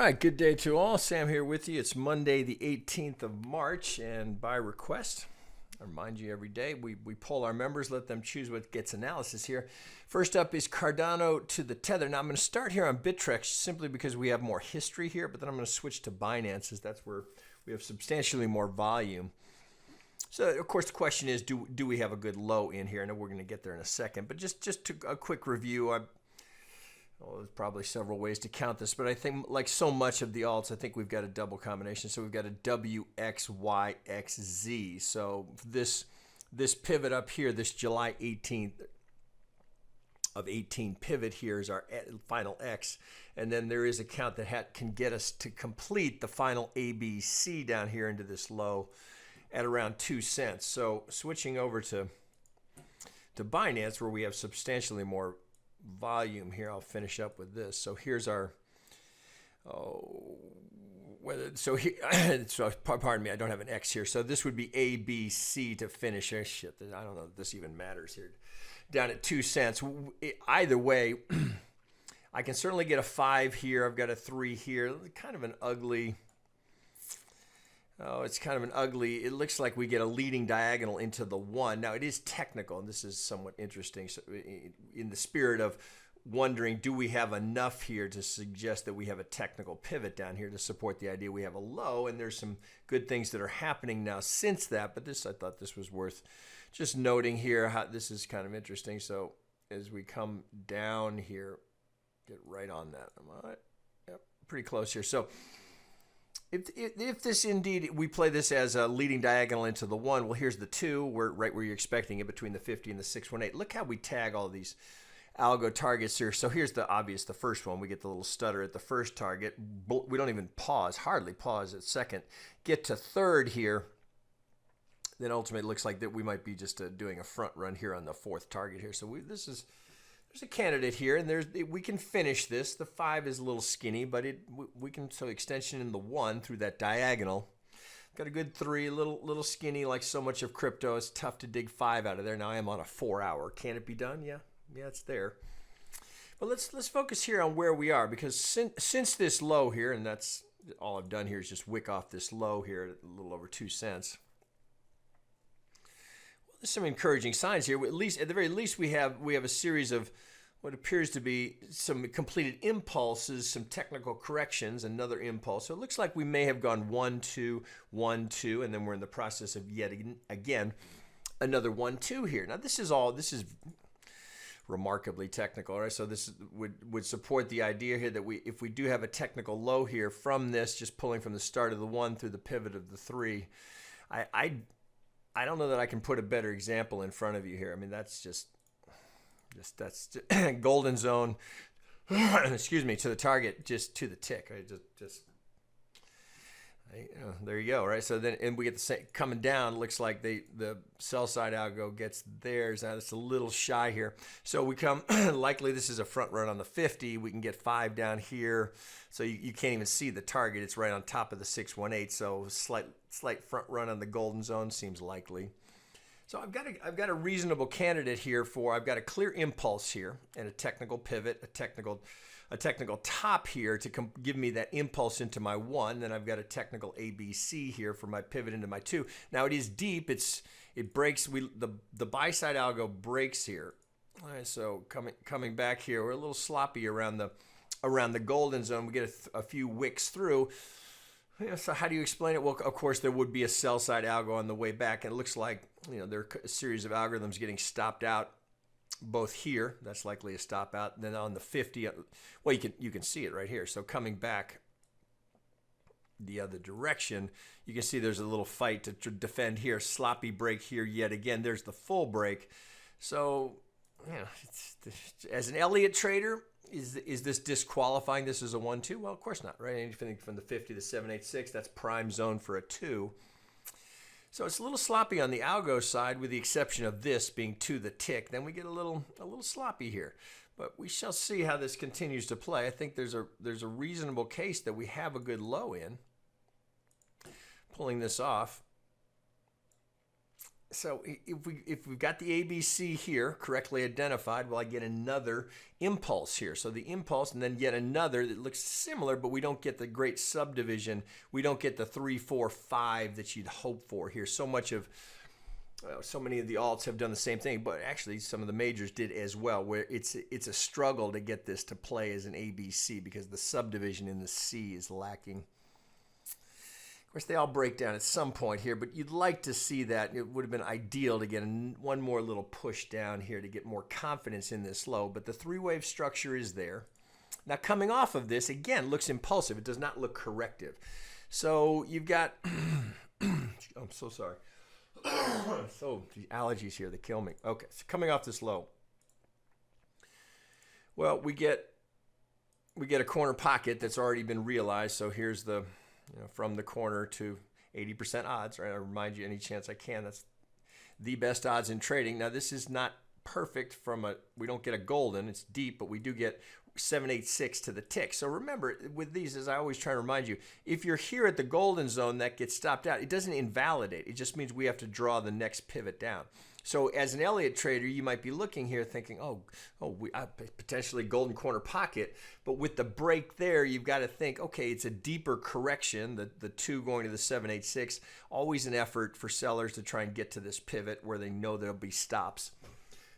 right, good day to all. Sam here with you. It's Monday, the 18th of March, and by request, I remind you every day, we poll our members, let them choose what gets analysis here. First up is Cardano to the Tether. Now, I'm going to start here on Bittrex simply because we have more history here, but then I'm going to switch to Binance, as that's where we have substantially more volume. So, of course, the question is, do we have a good low in here? I know we're going to get there in a second, but just a quick review. There's probably several ways to count this, but I think like so much of the alts, I think we've got a double combination. So we've got a WXYXZ. So this pivot up here, this July 18th of 18 pivot here is our final X. And then there is a count that can get us to complete the final ABC down here into this low at around 2 cents. So switching over to Binance, where we have substantially more volume here, I'll finish up with this. So here's our pardon me, I don't have an X here. So this would be A, B, C to finish. Shit, I don't know if this even matters here. Down at 2 cents. Either way, I can certainly get a 5 here. I've got a 3 here. Kind of an ugly. Oh, it's kind of an ugly. It looks like we get a leading diagonal into the 1. Now, it is technical, and this is somewhat interesting. So in the spirit of wondering, do we have enough here to suggest that we have a technical pivot down here to support the idea we have a low? And there's some good things that are happening now since that. But I thought this was worth just noting here. How this is kind of interesting. So as we come down here, get right on that. Am I? Yep, pretty close here. So if this indeed, we play this as a leading diagonal into the 1, well, here's the 2, right where you're expecting it, between the 50 and the 618. Look how we tag all these algo targets here. So here's the first one. We get the little stutter at the first target. We don't even hardly pause at second. Get to third here. Then ultimately it looks like that we might be just doing a front run here on the fourth target here. So there's a candidate here, and we can finish this. The 5 is a little skinny, but we can extension in the 1 through that diagonal. Got a good 3, little skinny, like so much of crypto. It's tough to dig 5 out of there. Now I am on a 4-hour. Can it be done? Yeah, it's there. But let's focus here on where we are, because since this low here, and that's all I've done here is just wick off this low here at a little over 2 cents. There's some encouraging signs here. At the very least, we have a series of what appears to be some completed impulses, some technical corrections, another impulse. So it looks like we may have gone 1, 2, 1, 2, and then we're in the process of yet again another 1, 2 here. Now this is remarkably technical, right? So this would support the idea here that if we do have a technical low here from this, just pulling from the start of the 1 through the pivot of the 3, I don't know that I can put a better example in front of you here. I mean, that's just golden zone, excuse me, to the target, just to the tick, right? There you go, right? So then, and we get the same coming down. Looks like the sell side algo gets theirs. Now it's a little shy here. So we come likely this is a front run on the 50. We can get 5 down here. So you can't even see the target. It's right on top of the 618. So slight front run on the golden zone seems likely. So I've got a reasonable candidate here I've got a clear impulse here and a technical pivot, a technical top here to give me that impulse into my 1. Then I've got a technical ABC here for my pivot into my 2. Now it is deep. It breaks. The buy side algo breaks here. All right. So coming back here, we're a little sloppy around the golden zone. We get a few wicks through. So how do you explain it? Well, of course, there would be a sell side algo on the way back, and it looks like there are a series of algorithms getting stopped out. Both here, that's likely a stop out. And then on the 50, well, you can see it right here. So coming back the other direction, you can see there's a little fight to defend here. Sloppy break here yet again. There's the full break. So, as an Elliott trader, is this disqualifying this as a 1-2? Well, of course not, right? Anything from the 50 to 786, that's prime zone for a 2. So it's a little sloppy on the algo side, with the exception of this being to the tick. Then we get a little sloppy here. But we shall see how this continues to play. I think there's a reasonable case that we have a good low in. Pulling this off. So if we've got the ABC here correctly identified, well, I get another impulse here. So the impulse and then yet another that looks similar, but we don't get the great subdivision. We don't get the 3, 4, 5 that you'd hope for here. So many of the alts have done the same thing, but actually some of the majors did as well, where it's a struggle to get this to play as an ABC because the subdivision in the C is lacking. Of course, they all break down at some point here, but you'd like to see that. It would have been ideal to get one more little push down here to get more confidence in this low, but the three-wave structure is there. Now, coming off of this, again, looks impulsive. It does not look corrective. So you've got, I'm so sorry. So the allergies here, they kill me. Okay, so coming off this low. Well, we get a corner pocket that's already been realized. So here's the, from the corner to 80% odds, right? I remind you any chance I can, that's the best odds in trading. Now, this is not perfect we don't get a golden, it's deep, but we do get 786 to the tick. So remember, with these, as I always try to remind you, if you're here at the golden zone that gets stopped out, it doesn't invalidate. It just means we have to draw the next pivot down. So as an Elliott trader, you might be looking here thinking, we potentially golden corner pocket. But with the break there, you've got to think, okay, it's a deeper correction, the 2 going to the 786. Always an effort for sellers to try and get to this pivot where they know there'll be stops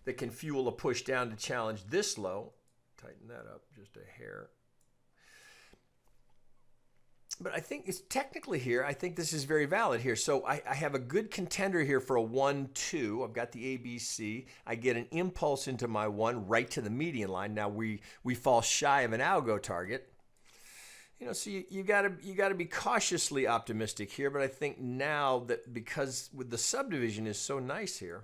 that can fuel a push down to challenge this low. Tighten that up just a hair. But I think it's technically here, I think this is very valid here. So I have a good contender here for a 1-2. I've got the ABC. I get an impulse into my 1 right to the median line. Now we fall shy of an algo target. So you got to be cautiously optimistic here. But I think now that because with the subdivision is so nice here,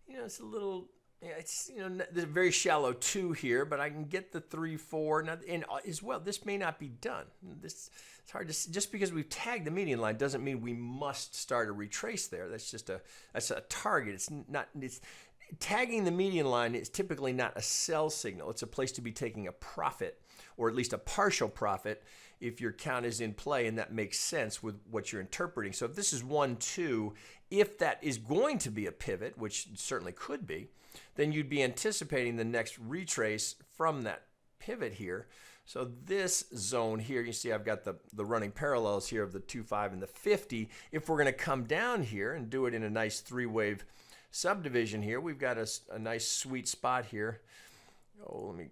it's a little. Yeah, it's there's a very shallow 2 here, but I can get the 3, 4. Now, and as well, this may not be done. It's hard to see. Just because we've tagged the median line doesn't mean we must start a retrace there. That's a target. It's tagging the median line is typically not a sell signal. It's a place to be taking a profit, or at least a partial profit, if your count is in play, and that makes sense with what you're interpreting. So if this is 1-2, if that is going to be a pivot, which certainly could be, then you'd be anticipating the next retrace from that pivot here. So this zone here, you see I've got the running parallels here of the 2.5 and the 50. If we're going to come down here and do it in a nice 3-wave subdivision here, we've got a nice sweet spot here. Let me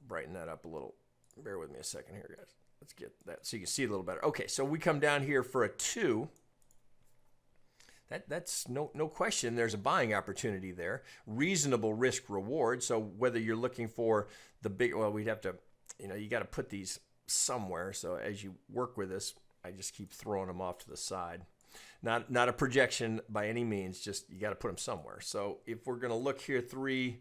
brighten that up a little. Bear with me a second here, guys. Let's get that so you can see a little better. Okay, so we come down here for a 2. That's no question. There's a buying opportunity there. Reasonable risk reward. So whether you're looking for the big, we'd have to, you got to put these somewhere. So as you work with this, I just keep throwing them off to the side. Not a projection by any means. Just you got to put them somewhere. So if we're going to look here, 3,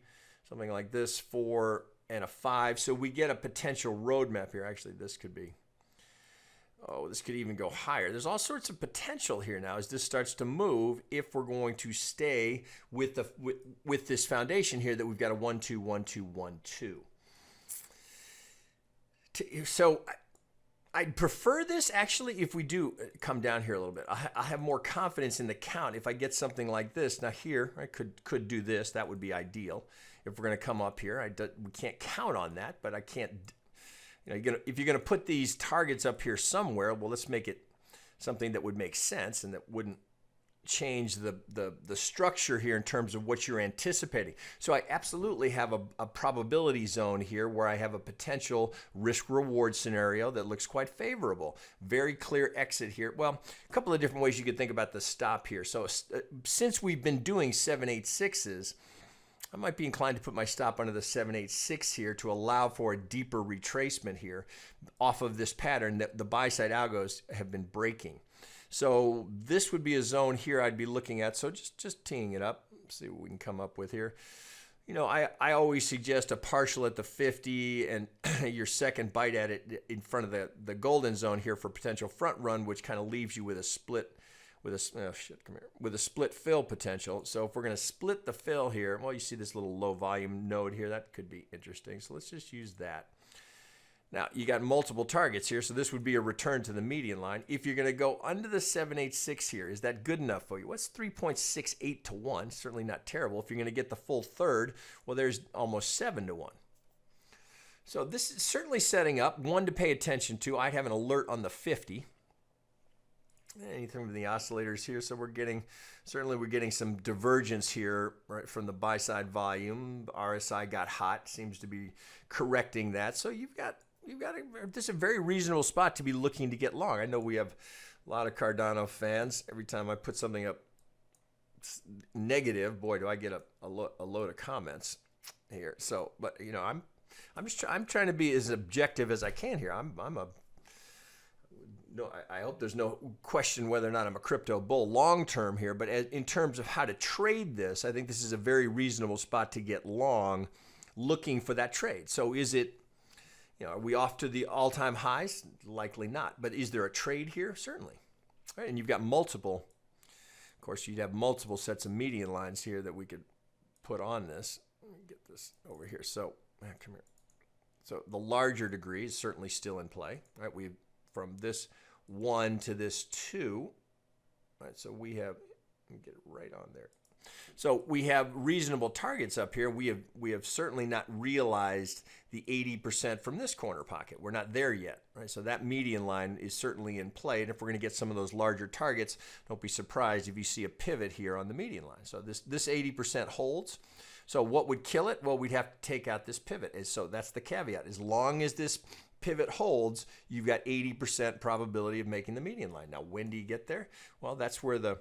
something like this, 4, and a 5. So we get a potential roadmap here. Actually, this could be. This could even go higher. There's all sorts of potential here now as this starts to move if we're going to stay with this foundation here that we've got a 1-2, 1-2, 1-2. So I'd prefer this actually if we do come down here a little bit. I have more confidence in the count if I get something like this. Now here, I could do this. That would be ideal. If we're going to come up here, we can't count on that, but I can't. If you're going to put these targets up here somewhere, well, let's make it something that would make sense and that wouldn't change the structure here in terms of what you're anticipating. So I absolutely have a probability zone here where I have a potential risk-reward scenario that looks quite favorable. Very clear exit here. Well, a couple of different ways you could think about the stop here. So since we've been doing 786s, I might be inclined to put my stop under the 786 here to allow for a deeper retracement here off of this pattern that the buy-side algos have been breaking. So this would be a zone here I'd be looking at. So just teeing it up, see what we can come up with here. I always suggest a partial at the 50 and your second bite at it in front of the golden zone here for potential front run, which kind of leaves you with a split. With a split fill potential. So if we're going to split the fill here, well, you see this little low volume node here. That could be interesting. So let's just use that. Now, you got multiple targets here, so this would be a return to the median line. If you're going to go under the 786 here, is that good enough for you? What's 3.68 to 1? Certainly not terrible. If you're going to get the full third, well, there's almost 7 to 1. So this is certainly setting up. One to pay attention to. I'd have an alert on the 50. Anything with the oscillators here, so we're getting some divergence here, right, from the buy side volume. RSI got hot, seems to be correcting that. So this is a very reasonable spot to be looking to get long. I know we have a lot of Cardano fans. Every time I put something up negative, boy, do I get a load of comments here. So, but you know, I'm trying to be as objective as I can here. I hope there's no question whether or not I'm a crypto bull long term here, but in terms of how to trade this, I think this is a very reasonable spot to get long, looking for that trade. So is it, you know, are we off to the all-time highs? Likely not. But is there a trade here? Certainly. All right, and you've got multiple. Of course, you'd have multiple sets of median lines here that we could put on this. Let me get this over here. So come here. So the larger degree is certainly still in play. Right, from this 1 to this 2. All right, so we have, let me get it right on there. So we have reasonable targets up here. We have certainly not realized the 80% from this corner pocket. We're not there yet, right? So that median line is certainly in play. And if we're going to get some of those larger targets, don't be surprised if you see a pivot here on the median line. So this 80% holds. So what would kill it? Well, we'd have to take out this pivot. So that's the caveat. As long as this pivot holds, you've got 80% probability of making the median line. Now, when do you get there? Well, that's where the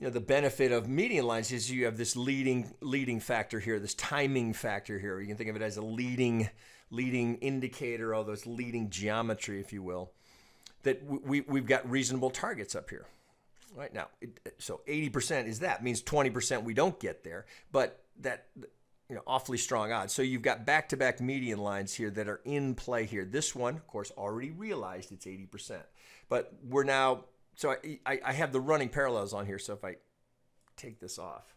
benefit of median lines is you have this leading factor here, this timing factor here. You can think of it as a leading indicator, all those leading geometry, if you will, that we've got reasonable targets up here. Right now, so 80% is that. Means 20% we don't get there, but that, you know, awfully strong odds. So you've got back-to-back median lines here that are in play here. This one, of course, already realized it's 80%. But we're now, so I have the running parallels on here. So if I take this off,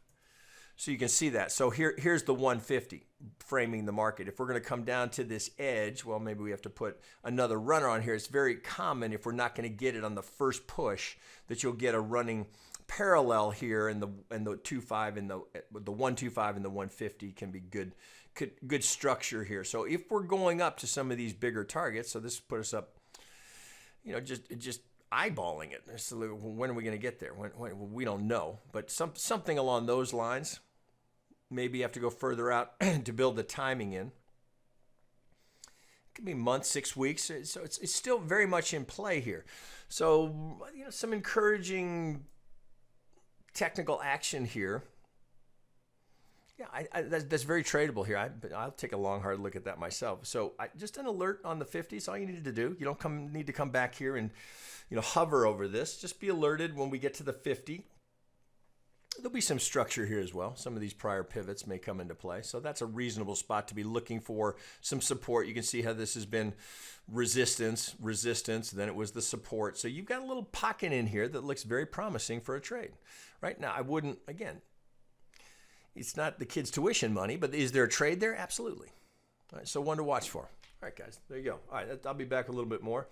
so you can see that. So here's the 150 framing the market. If we're going to come down to this edge, well, maybe we have to put another runner on here. It's very common if we're not going to get it on the first push that you'll get a running parallel here, and the 2.5 and the 125 and the 150 can be good structure here. So if we're going up to some of these bigger targets, so this put us up, you know, just eyeballing it. So when are we going to get there? When we don't know, but something along those lines. Maybe you have to go further out to build the timing in. It could be months, 6 weeks. So it's still very much in play here. So, you know, some encouraging technical action here. Yeah, that's very tradable here. I'll take a long, hard look at that myself. So just an alert on the 50 is all you needed to do. You don't need to come back here and, you know, hover over this. Just be alerted when we get to the 50. There'll be some structure here as well. Some of these prior pivots may come into play. So that's a reasonable spot to be looking for some support. You can see how this has been resistance, then it was the support. So you've got a little pocket in here that looks very promising for a trade. Right now, I wouldn't, again, it's not the kids' tuition money, but is there a trade there? Absolutely. All right, so one to watch for. All right, guys, there you go. All right, I'll be back a little bit more.